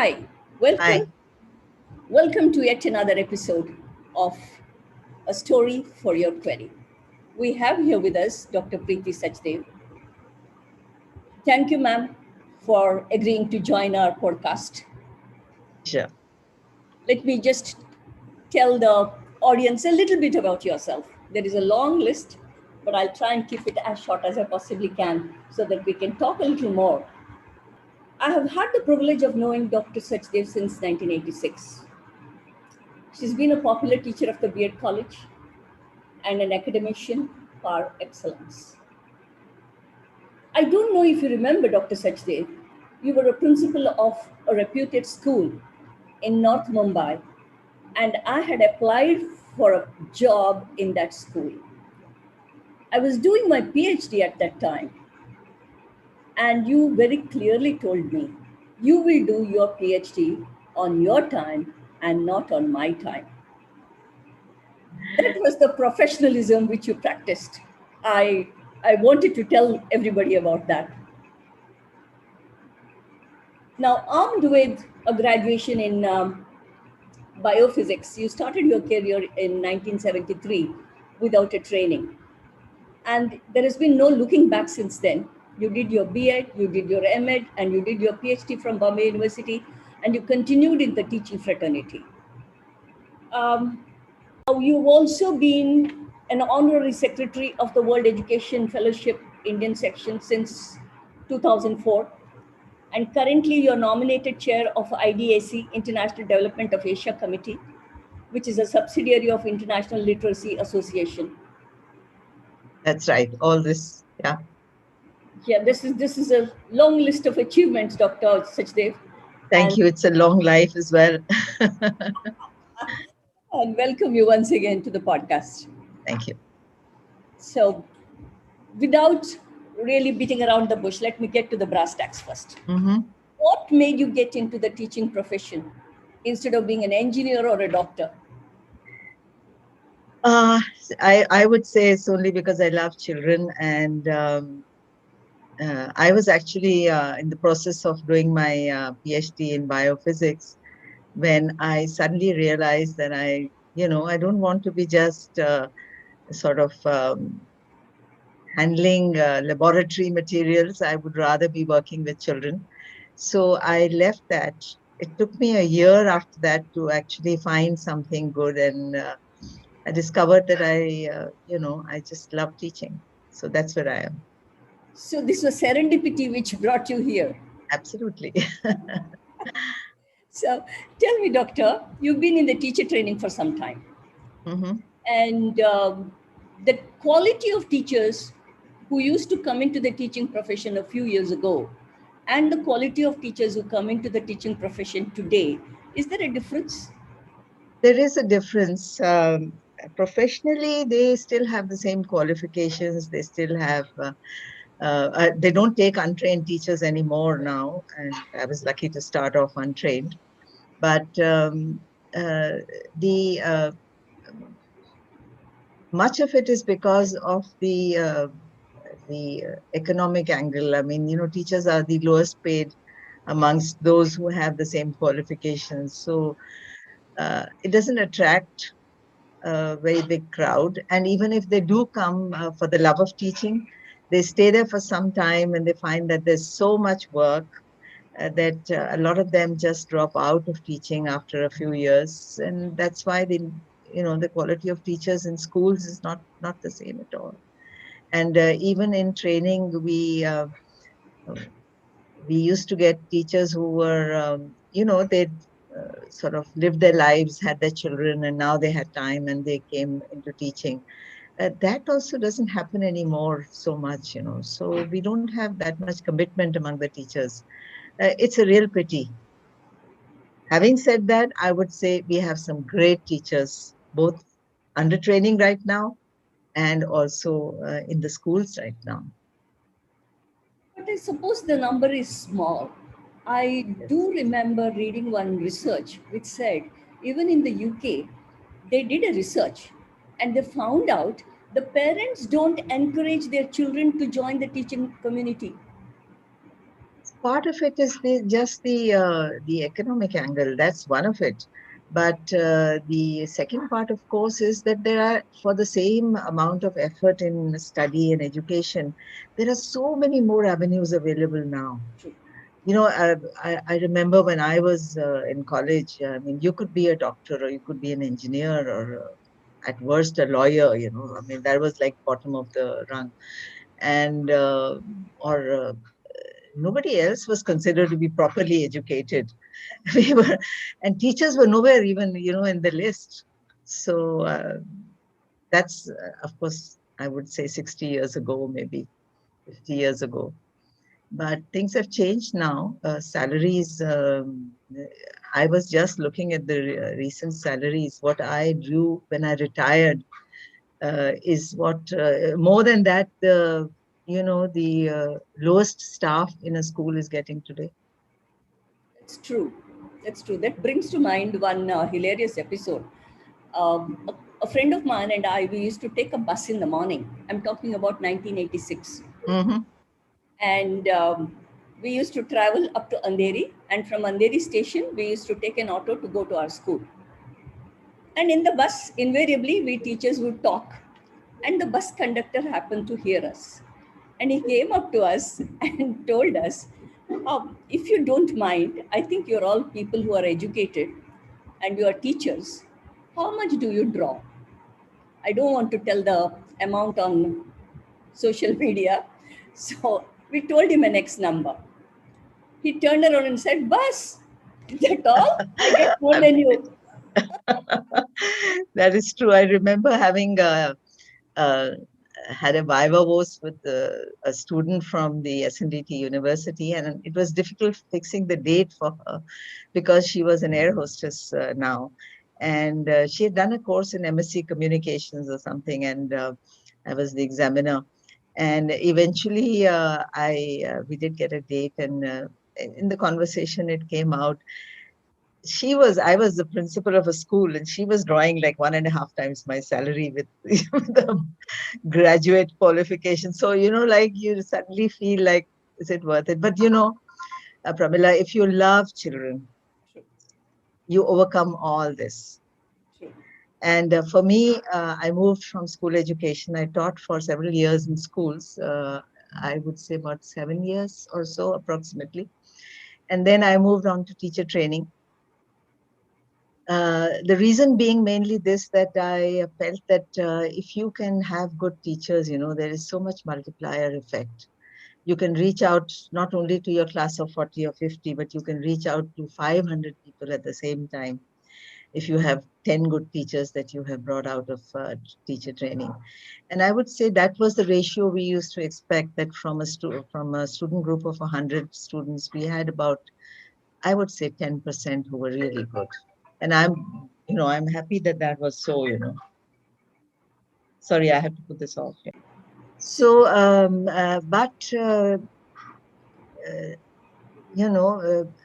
Hi, welcome. Hi. Welcome to yet another episode of A Story for Your Query. We have here with us Dr. Preeti Sachdev. Thank you, ma'am, for agreeing to join our podcast. Sure. Let me just tell the audience a little bit about yourself. There is a long list, but I'll try and keep it as short as I possibly can so that we can talk a little more. I have had the privilege of knowing Dr. Sachdev since 1986. She's been a popular teacher of the B.Ed College and an academician par excellence. I don't know if you remember Dr. Sachdev. You were a principal of a reputed school in North Mumbai, and I had applied for a job in that school. I was doing my PhD at that time, and you very clearly told me, you will do your PhD on your time and not on my time. That was the professionalism which you practiced. I wanted to tell everybody about that. Now, armed with a graduation in biophysics, you started your career in 1973 without a training. And there has been no looking back since then. You did your B.Ed, you did your M.Ed, and you did your PhD from Bombay University, and you continued in the teaching fraternity. You've also been an honorary secretary of the World Education Fellowship Indian section since 2004. And currently, you're nominated chair of IDAC, International Development of Asia Committee, which is a subsidiary of International Literacy Association. That's right. All this. Yeah. Yeah, this is a long list of achievements, Dr. Sachdev. Thank you. It's a long life as well. And welcome you once again to the podcast. Thank you. So, without really beating around the bush, let me get to the brass tacks first. Mm-hmm. What made you get into the teaching profession instead of being an engineer or a doctor? I would say it's only because I love children, and I was actually in the process of doing my PhD in biophysics when I suddenly realized that I don't want to be just sort of handling laboratory materials. I would rather be working with children. So I left that. It took me a year after that to actually find something good, and I discovered that I just love teaching. So that's where I am. So this was serendipity which brought you here. Absolutely. So tell me, doctor, you've been in the teacher training for some time. Mm-hmm. And the quality of teachers who used to come into the teaching profession a few years ago and the quality of teachers who come into the teaching profession today, is there a difference? There is a difference. Professionally, they still have the same qualifications. They still have, they don't take untrained teachers anymore now. And I was lucky to start off untrained. But the much of it is because of the economic angle. I mean, teachers are the lowest paid amongst those who have the same qualifications. So it doesn't attract a very big crowd. And even if they do come for the love of teaching, they stay there for some time and they find that there's so much work that a lot of them just drop out of teaching after a few years. And that's why the quality of teachers in schools is not the same at all. And even in training, we used to get teachers who were, they'd sort of lived their lives, had their children, and now they had time and they came into teaching. That also doesn't happen anymore so much, So we don't have that much commitment among the teachers. It's a real pity. Having said that, I would say we have some great teachers, both under training right now and also in the schools right now. But I suppose the number is small. I Yes. do remember reading one research which said even in the UK, they did a research and they found out the parents don't encourage their children to join the teaching community. Part of it is just the economic angle. That's one of it. But the second part, of course, is that there are, for the same amount of effort in study and education, there are so many more avenues available now. True. You know, I remember when I was in college, I mean, you could be a doctor or you could be an engineer or at worst a lawyer, you know. I mean, that was like bottom of the rung. And, or nobody else was considered to be properly educated. We were, and teachers were nowhere even, you know, in the list. So that's, of course, I would say 60 years ago, maybe 50 years ago. But things have changed now. Salaries, I was just looking at the recent salaries. What I drew when I retired is what, more than that, the, you know, the lowest staff in a school is getting today. That's true. That's true. That brings to mind one hilarious episode. A friend of mine and I, we used to take a bus in the morning. I'm talking about 1986. Mm-hmm. And we used to travel up to Andheri. And from Andheri station, we used to take an auto to go to our school. And in the bus, invariably, we teachers would talk. And the bus conductor happened to hear us. And he came up to us and told us, if you don't mind, I think you're all people who are educated and you are teachers. How much do you draw? I don't want to tell the amount on social media. So we told him an X number. He turned around and said, Bus, is that all? I get more than you. That is true. I remember having uh, had a viva voce with a student from the SNDT University, and it was difficult fixing the date for her because she was an air hostess now. And she had done a course in MSc Communications or something, and I was the examiner. And eventually, we did get a date, and in the conversation, it came out I was the principal of a school, and she was drawing like 1.5 times my salary with, with the graduate qualification. So, you know, like you suddenly feel like, is it worth it? But, you know, Pramila, if you love children, True, you overcome all this. true. And for me, I moved from school education. I taught for several years in schools. I would say about 7 years or so, approximately. And then I moved on to teacher training. The reason being mainly this, that I felt that if you can have good teachers, you know, there is so much multiplier effect. You can reach out not only to your class of 40 or 50, but you can reach out to 500 people at the same time if you have 10 good teachers that you have brought out of teacher training. And I would say that was the ratio we used to expect, that from a student group of 100 students, we had about, I would say, 10% who were really good. And I'm happy that that was so, you know. Sorry, I have to put this off. Yeah. So, but uh,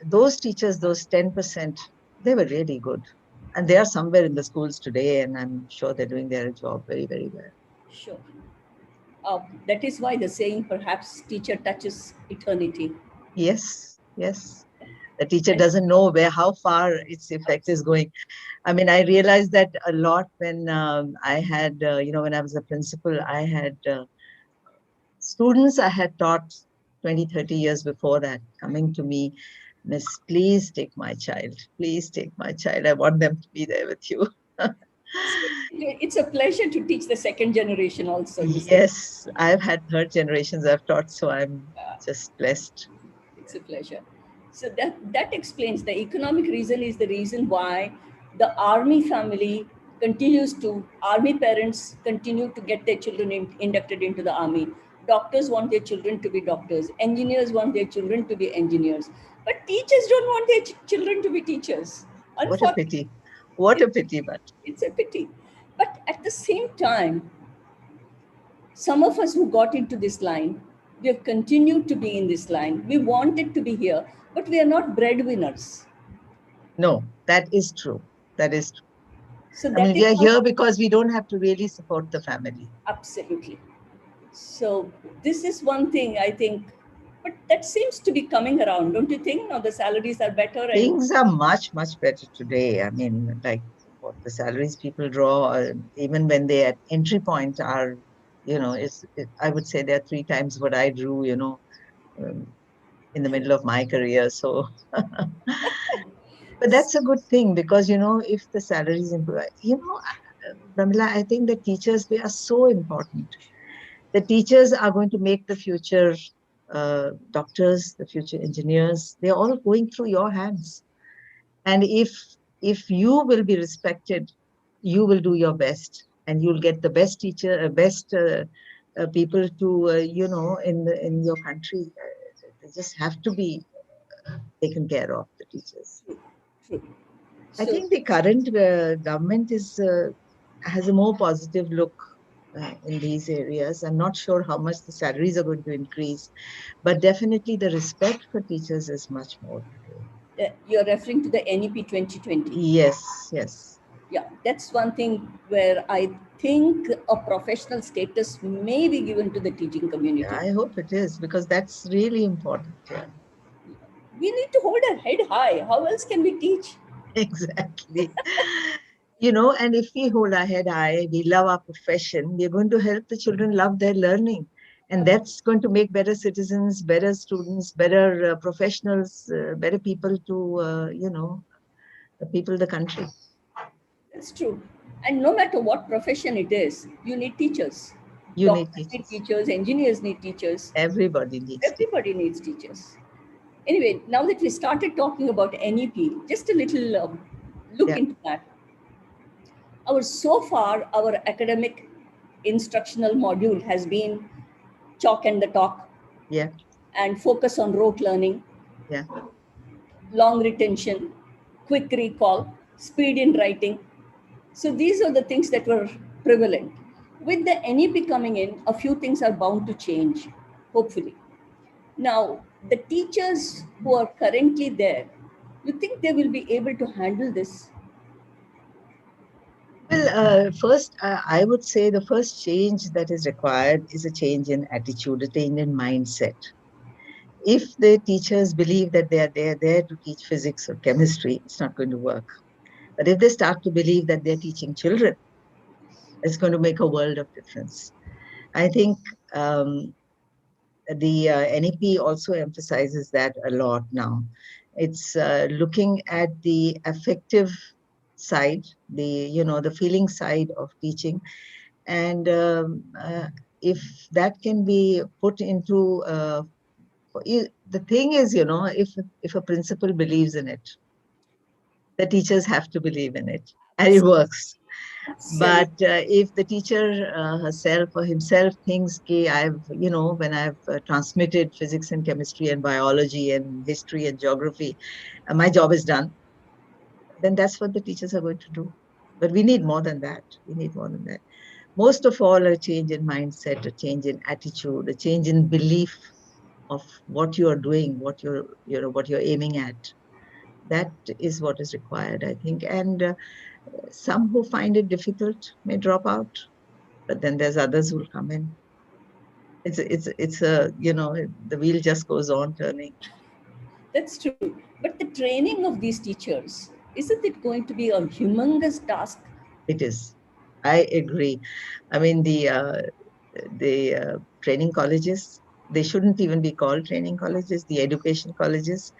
those teachers, those 10%, they were really good, and they are somewhere in the schools today, and I'm sure they're doing their job very, very well. Sure. That is why the saying, perhaps teacher touches eternity. Yes, yes. The teacher doesn't know how far its effect is going. I mean, I realized that a lot when I had, when I was a principal, I had students I had taught 20, 30 years before that coming to me, Miss, please take my child. Please take my child. I want them to be there with you. It's a pleasure to teach the second generation also, you see. Yes, I've had third generations I've taught, so I'm just blessed. It's a pleasure. So that explains the economic reason is the reason why the army family army parents continue to get their children inducted into the army. Doctors want their children to be doctors. Engineers want their children to be engineers. But teachers don't want their children to be teachers. What a Unfortunately, pity. What a it's, pity, but it's a pity. But at the same time, some of us who got into this line, we have continued to be in this line. We wanted to be here, but we are not breadwinners. no, that is true. That is true. So I mean, that we is are one, here because we don't have to really support the family. absolutely. So this is one thing I think, But that seems to be coming around, don't you think? Now the salaries are better and Things are much, much better today. I mean, like what the salaries people draw, even when they at entry point are, I would say they're three times what I drew, um, in the middle of my career. So, but that's a good thing because, if the salaries improve, Pramila, I think the teachers, they are so important. The teachers are going to make the future doctors, the future engineers. They're all going through your hands. And if you will be respected, you will do your best, and you'll get the best teacher, best people to in your country. They just have to be taken care of, the teachers. true. I So think the current government has a more positive look in these areas. I'm not sure how much the salaries are going to increase, but definitely the respect for teachers is much more today. you're referring to the NEP 2020. Yes, yes. Yeah, that's one thing where I think a professional status may be given to the teaching Yeah, community. I hope it is because that's really important. Yeah, We need to hold our head high. How else can we teach? exactly. And if we hold our head high, we love our profession, we're going to help the children love their learning. And that's going to make better citizens, better students, better professionals, better people to, the people, the country. That's true. And no matter what profession it is, you need teachers. You need Doctors need teachers. teachers, engineers need teachers, Everybody needs teachers. everybody needs teachers. Anyway, now that we started talking about NEP, just a little look Yeah, into that. So far, our academic instructional module has been chalk and the talk yeah, and focus on rote learning, yeah. long retention, quick recall, speed in writing. So these are the things that were prevalent. With the NEP coming in, a few things are bound to change, hopefully. Now, the teachers who are currently there, you think they will be able to handle this? Well, first, I would say the first change that is required is a change in attitude, a change in mindset. If the teachers believe that they're there to teach physics or chemistry, it's not going to work. But if they start to believe that they're teaching children, it's going to make a world of difference. I think um, the NEP also emphasizes that a lot now. It's looking at the affective side, the feeling side of teaching, and if that can be put into the thing is, if a principal believes in it, the teachers have to believe in it, and it works. But Absolutely. if the teacher herself or himself thinks, "Okay, when I've transmitted physics and chemistry and biology and history and geography, my job is done," then that's what the teachers are going to do. But we need more than that. We need more than that. Most of all, a change in mindset, a change in attitude, a change in belief of what you are doing, what you're aiming at. That is what is required, I think. And some who find it difficult may drop out, but then there's others who will come in. It's a the wheel just goes on turning. That's true. But the training of these teachers, isn't it going to be a humongous task? It is. I agree. I mean the training colleges. They shouldn't even be called training colleges. The education colleges.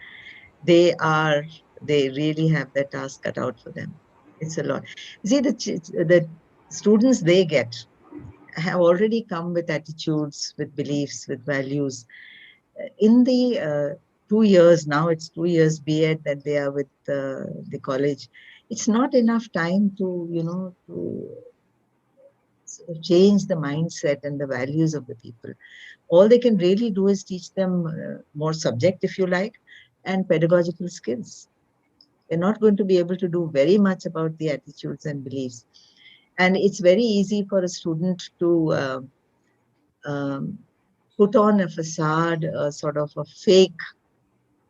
They are. They really have their task cut out for them. It's a lot. See the students they get have already come with attitudes, with beliefs, with values. In the 2 years now, it's 2 years B.Ed that they are with the college. It's not enough time to to sort of change the mindset and the values of the people. All they can really do is teach them more subject, if you like, and pedagogical skills. They're not going to be able to do very much about the attitudes and beliefs. And it's very easy for a student to um, put on a facade, a sort of a fake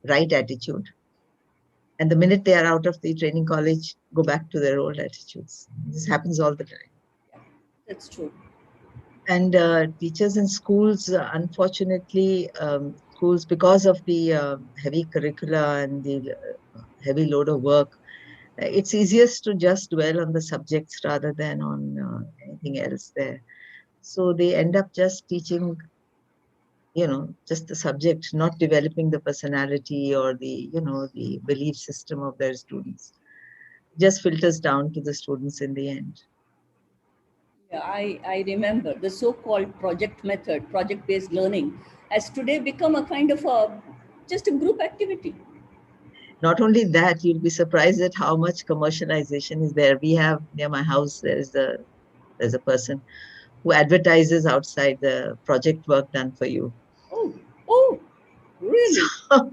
right attitude. And the minute they are out of the training college, go back to their old attitudes. This happens all the time. Yeah, that's true. And teachers in schools, unfortunately, schools, because of the heavy curricula and the heavy load of work, it's easiest to just dwell on the subjects rather than on anything else there. So they end up just teaching, just the subject, not developing the personality or the belief system of their students. Just filters down to the students in the end. Yeah, I remember the so-called project method, project-based learning, has today become a kind of just a group activity. Not only that, you'll be surprised at how much commercialization is there. We have near my house, there's a person who advertises outside the project work done for you. Oh, oh, really? So,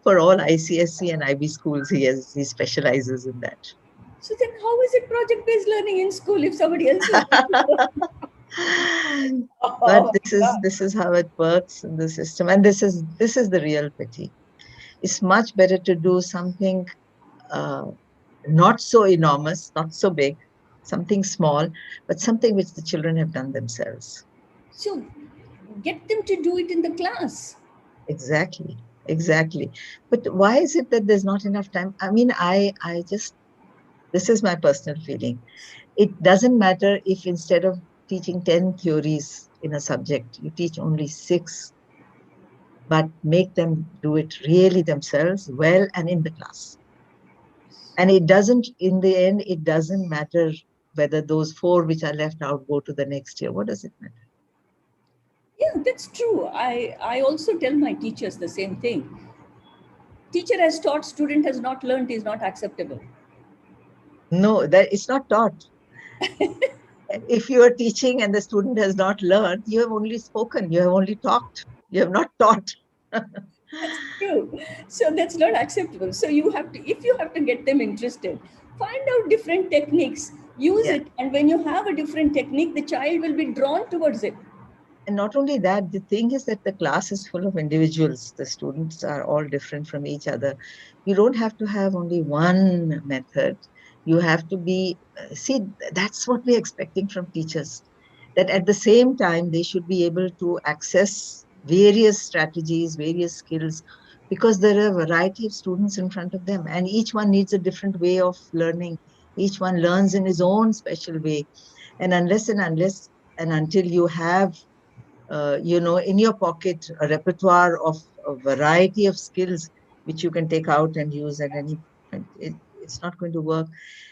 for all ICSC and IB schools, he specializes in that. So then, how is it project-based learning in school if somebody else is doing it? But Oh this my is God. this is how it works in the system, and this is the real pity. It's much better to do something uh, not so enormous, not so big, something small, but something which the children have done themselves. So get them to do it in the class. Exactly, exactly. But why is it that there's not enough time? I mean, I just, this is my personal feeling. It doesn't matter if instead of teaching 10 theories in a subject, you teach only six, but make them do it really themselves well and in the class. And it doesn't, in the end, it doesn't matter whether those four which are left out go to the next year. What does it matter? Yeah, that's true. I also tell my teachers the same thing. Teacher has taught, student has not learned is not acceptable. No, that it's not taught. If you are teaching and the student has not learned, you have only spoken, you have only talked, you have not taught. That's true. So that's not acceptable. So you have to, if you have to get them interested, find out different techniques, use Yeah. it, and when you have a different technique, the child will be drawn towards it. And not only that, the thing is that the class is full of individuals. The students are all different from each other. You don't have to have only one method. You have to be, see, that's what we're expecting from teachers. That at the same time, they should be able to access various strategies, various skills, because there are a variety of students in front of them, and each one needs a different way of learning. Each one learns in his own special way. And unless and until you have in your pocket, a repertoire of a variety of skills which you can take out and use at any point. It's not going to work.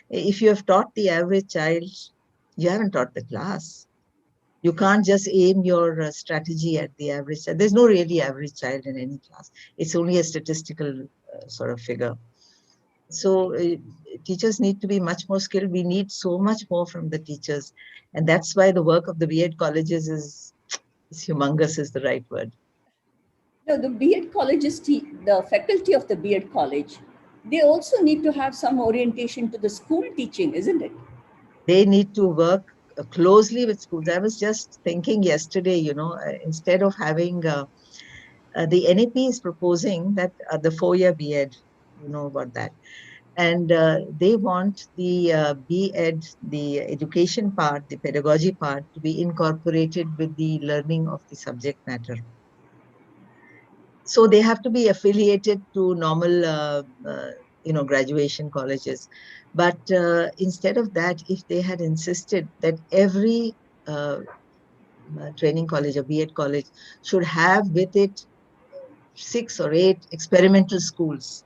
If you have taught the average child, you haven't taught the class. You can't just aim your strategy at the average child. There's no really average child in any class. It's only a statistical sort of figure. So teachers need to be much more skilled. We need so much more from the teachers. And that's why the work of the B.Ed colleges is humongous, is the right word. No, the B.Ed colleges, the faculty of the B.Ed college, they also need to have some orientation to the school teaching, isn't it? They need to work closely with schools. I was just thinking yesterday, instead of having the NAP is proposing that the 4-year B.Ed, you know about that. And they want the B.Ed, the education part, the pedagogy part, to be incorporated with the learning of the subject matter. So they have to be affiliated to normal, graduation colleges. But instead of that, if they had insisted that every uh, training college or B.Ed college should have with it 6 or 8 experimental schools,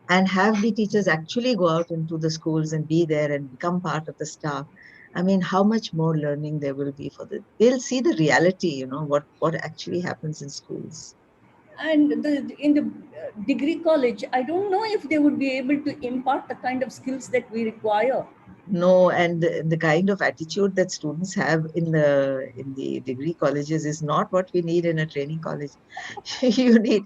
and have the teachers actually go out into the schools and be there and become part of the staff. I mean, how much more learning there will be for they'll see the reality, what actually happens in schools. And in the degree college, I don't know if they would be able to impart the kind of skills that we require. No, and the kind of attitude that students have in the degree colleges is not what we need in a training college. You need,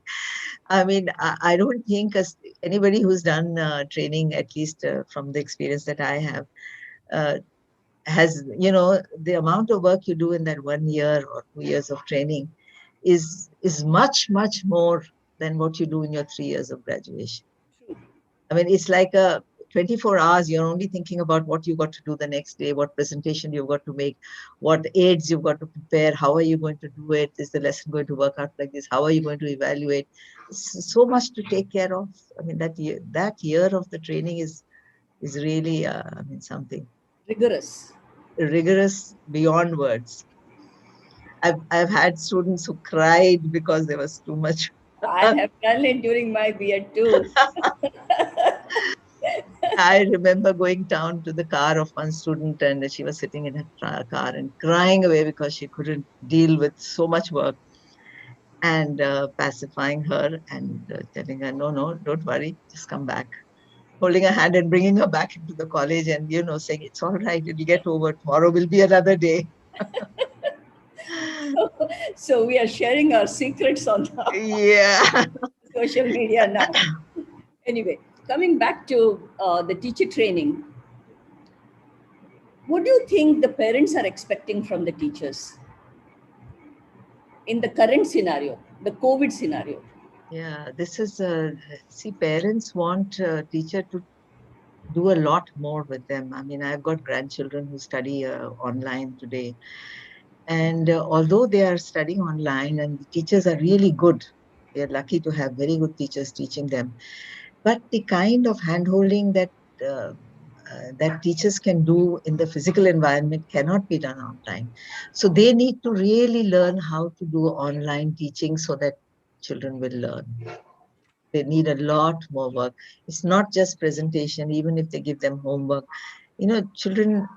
I mean, I don't think anybody who's done training, at least from the experience that I have, uh, has, the amount of work you do in that 1 year or 2 years of training is much, much more than what you do in your 3 years of graduation. I mean, it's like 24 hours, you're only thinking about what you got to do the next day, what presentation you've got to make, what aids you've got to prepare, how are you going to do it, is the lesson going to work out like this, how are you going to evaluate? So much to take care of. I mean, that year of the training is really, I mean, something Rigorous. rigorous beyond words. I've had students who cried because there was too much. I have done it during my B.Ed too. I remember going down to the car of one student, and she was sitting in her car and crying away because she couldn't deal with so much work, and pacifying her and telling her, no, no, don't worry, just come back. Holding her hand and bringing her back into the college, and, saying, it's all right, it'll get over. Tomorrow will be another day. So we are sharing our secrets on Yeah. social media now. Anyway, coming back to the teacher training, what do you think the parents are expecting from the teachers in the current scenario, the COVID scenario? Yeah, this is, see, parents want a teacher to do a lot more with them. I mean, I've got grandchildren who study online today. And although they are studying online and the teachers are really good, they're lucky to have very good teachers teaching them. But the kind of handholding that teachers can do in the physical environment cannot be done online. So they need to really learn how to do online teaching so that children will learn. They need a lot more work. It's not just presentation, even if they give them homework. Children,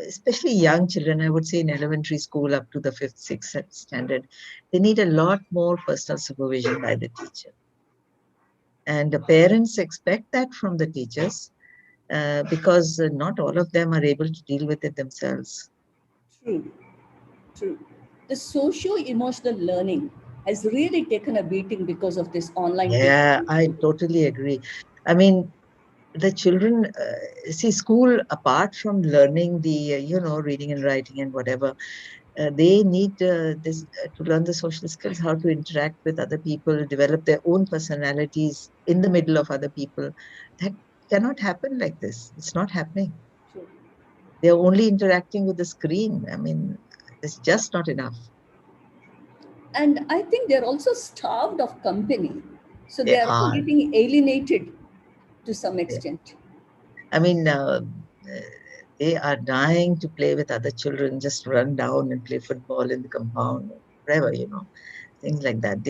especially young children, I would say in elementary school up to the 5th, 6th standard, they need a lot more personal supervision by the teacher. And the parents expect that from the teachers because not all of them are able to deal with it themselves. True, true. The socio-emotional learning has really taken a beating because of this online Yeah, teaching. I totally agree. I mean, the children, see, school, apart from learning the, reading and writing and whatever, they need this to learn the social skills, how to interact with other people, develop their own personalities in the middle of other people. That cannot happen like this. It's not happening. True. They're only interacting with the screen. I mean, it's just not enough. And I think they're also starved of company. So They they are also are. getting alienated to some They, extent. I mean, they are dying to play with other children, just run down and play football in the compound, whatever, things like that.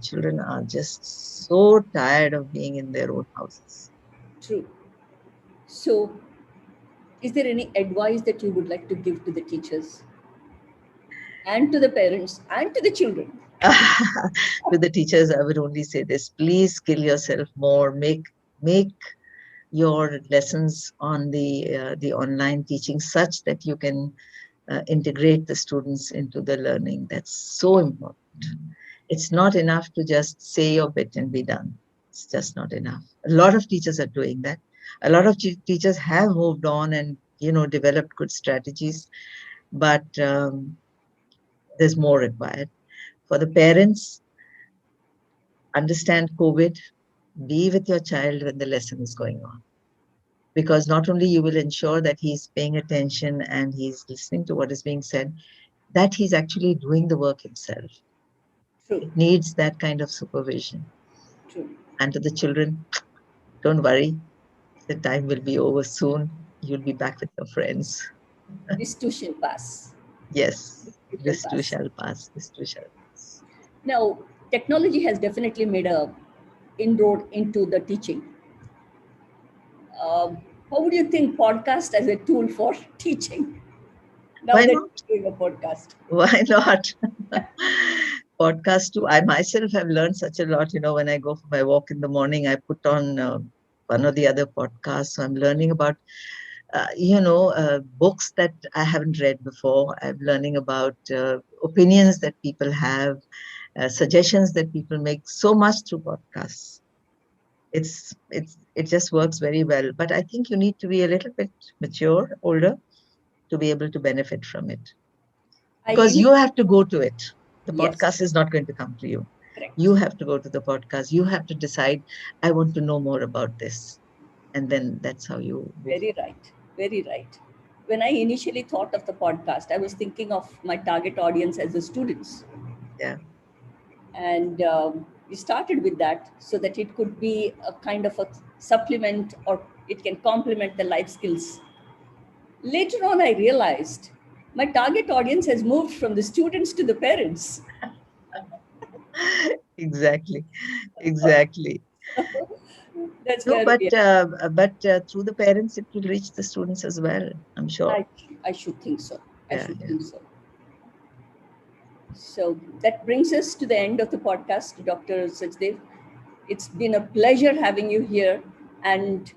Children are just so tired of being in their own houses. True. So, is there any advice that you would like to give to the teachers and to the parents and to the children? To the teachers, I would only say this: please skill yourself more. Make your lessons on the online teaching such that you can integrate the students into the learning. That's so important. It's not enough to just say your bit and be done. It's just not enough. A lot of teachers are doing that. A lot of teachers have moved on and developed good strategies, but there's more required. For the parents, understand COVID, be with your child when the lesson is going on. Because not only you will ensure that he's paying attention and he's listening to what is being said, that he's actually doing the work himself. True, It needs that kind of supervision. true. And to the children, don't worry, the time will be over soon. You'll be back with your friends. This too shall pass. Yes, It will this too pass. shall pass. This too shall pass. Now, technology has definitely made a inroad into the teaching. How would you think podcast as a tool for teaching? Now Why that not? we're doing a podcast. Why not? Podcast too. I myself have learned such a lot. When I go for my walk in the morning, I put on one or the other podcast. So I'm learning about, books that I haven't read before. I'm learning about opinions that people have, suggestions that people make. So much through podcasts. It just works very well. But I think you need to be a little bit mature, older, to be able to benefit from it. I Because in you have to go to it. The Yes, podcast is not going to come to you. correct. You have to go to the podcast. You have to decide, I want to know more about this. and then that's how you move. Very right. Very right. When I initially thought of the podcast, I was thinking of my target audience as the students. Yeah, And we started with that so that it could be a kind of a supplement, or it can complement the life skills. Later on, I realized my target audience has moved from the students to the parents. exactly, exactly. That's No, where but we are. through the parents, it will reach the students as well, I'm sure. I, I should think so. I Yeah, should yeah. think so. So that brings us to the end of the podcast, Dr. Sachdev. It's been a pleasure having you here. And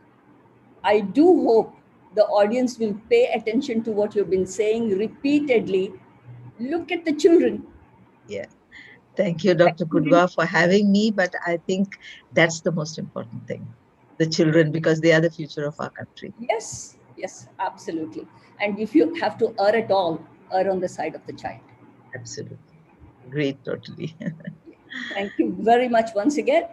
I do hope the audience will pay attention to what you've been saying repeatedly. Look at the children. Yeah. Thank you, Dr. Kudwa, for having me. But I think that's the most important thing, the children, because they are the future of our country. Yes, yes, absolutely. And if you have to err at all, err on the side of the child. Absolutely. Great, totally. Thank you very much once again.